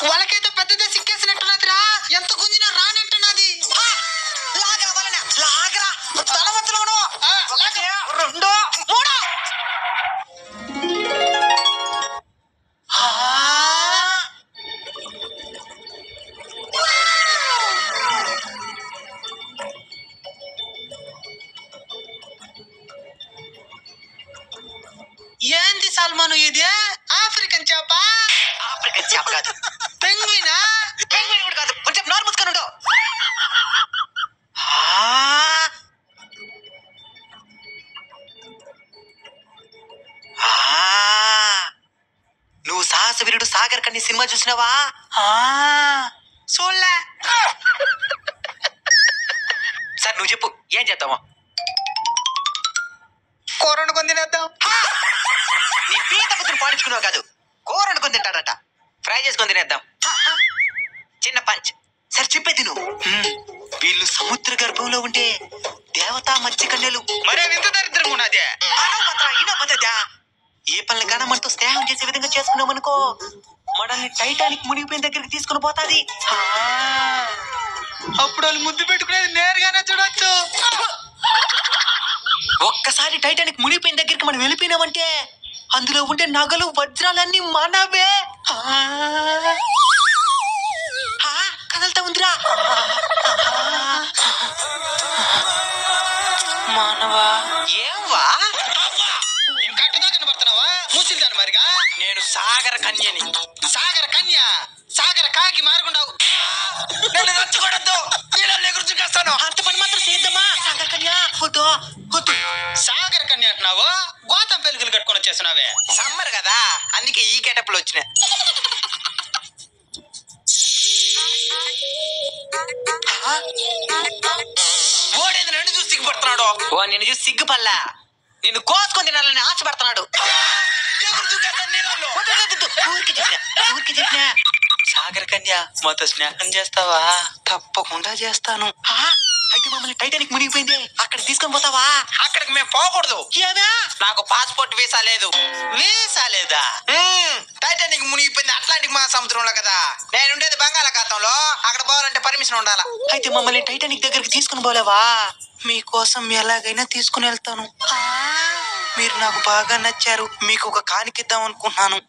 వాళ్ళకైతే పెద్దదే సిక్కేసినట్టున్నదిరా. ఎంత గుంజినా రానంటున్నది. లాగరా వాళ్ళని, లాగరా ధనవంతులను. రెండో మూడో. ఏంది సల్మాను ఇది? ఆఫ్రికన్ చేప? ఆఫ్రికన్ చేప కాదు, పెంగ్వినా? పెంగ్విన్ కూడా కాదు. కొంచెం నోరు మూసుకొని ఉండు. నువ్వు సాహస వీరుడు సాగర్ కన్య సినిమా చూసినావా? చూడలే. సార్ నువ్వు చెప్పు, ఏం చేద్దామా? కూర వండుకొని తినేద్దాం. నీ పీత బుద్ధులు పాడించుకున్నావు కాదు, కూర వండుకొని తింటాడట. ఫ్రై చేసుకొని తినేద్దాం. చిన్న పంచ్. సరే చెప్పేది నువ్వు. వీళ్ళు సముద్ర గర్భంలో ఉంటే దేవతా మత్స్య కన్యలు. మరే వింత దరిద్రంగా ఉన్నది. ఏ పనులకైనా మనతో స్నేహం చేసే విధంగా చేసుకున్నాం అనుకో, మనల్ని టైటానిక్ మునిగిపోయిన దగ్గరికి తీసుకుని పోతాది. అప్పుడు వాళ్ళు ముద్దు పెట్టుకునేది నేరుగానే చూడొచ్చు. ఒక్కసారి టైటానిక్ మునిగిపోయిన దగ్గరికి మనం వెళ్ళిపోయినామంటే అందులో ఉండే నగలు వజ్రాలన్నీ మనవే. కదలతా ఉందిరా. మానవా ఏంవా కట్టుదా కనబడుతున్నావా? మూసిల్దాను మరిగా. నేను సాగర కన్యని. సాగర కన్య, సాగర కాకి మారుగుండావు. నన్ను రెచ్చగొడొద్దు, నీళ్ళని ఎగురుచుకేస్తాను. అంత పని మాత్రం చేద్దామా? సాగర కన్య వద్దు వద్దు. సాగర కన్య అంటున్నావు, గోతం పెలుగులు కట్టుకొని వచ్చేస్తున్నావే. సమ్మర్ కదా, అందుకే ఈ గెటప్లు వచ్చిన. ఓడేది నన్ను చూసి సిగ్గుపడుతున్నాడు. ఓ నిన్ను చూసి సిగ్గుపల్లా, నిన్ను కోసుకొని తినాలని ఆశపడుతున్నాడు. ఊరికి చెప్పిన సాగర కన్య మాతో స్నేహం చేస్తావా? తప్పకుండా చేస్తాను. అయితే మమ్మల్ని టైటానిక్ మునిగిపోయింది, అక్కడ తీసుకొని పోతావా? అక్కడికి మేము పోకూడదు. ఏమే? నాకు పాస్పోర్ట్ వీసా లేదు. వీసా లేదా? టైటానిక్ మునిగిపోయింది అట్లాంటిక్ మహాసముద్రంలో కదా, నేనుండేది బంగాళాఖాతంలో. అక్కడ పోవాలంటే పర్మిషన్ ఉండాలా. అయితే మమ్మల్ని టైటానిక్ దగ్గరికి తీసుకుని పోలేవా? మీకోసం ఎలాగైనా తీసుకుని వెళ్తాను. మీరు నాకు బాగా నచ్చారు, మీకు ఒక కానికిద్దాం అనుకుంటున్నాను.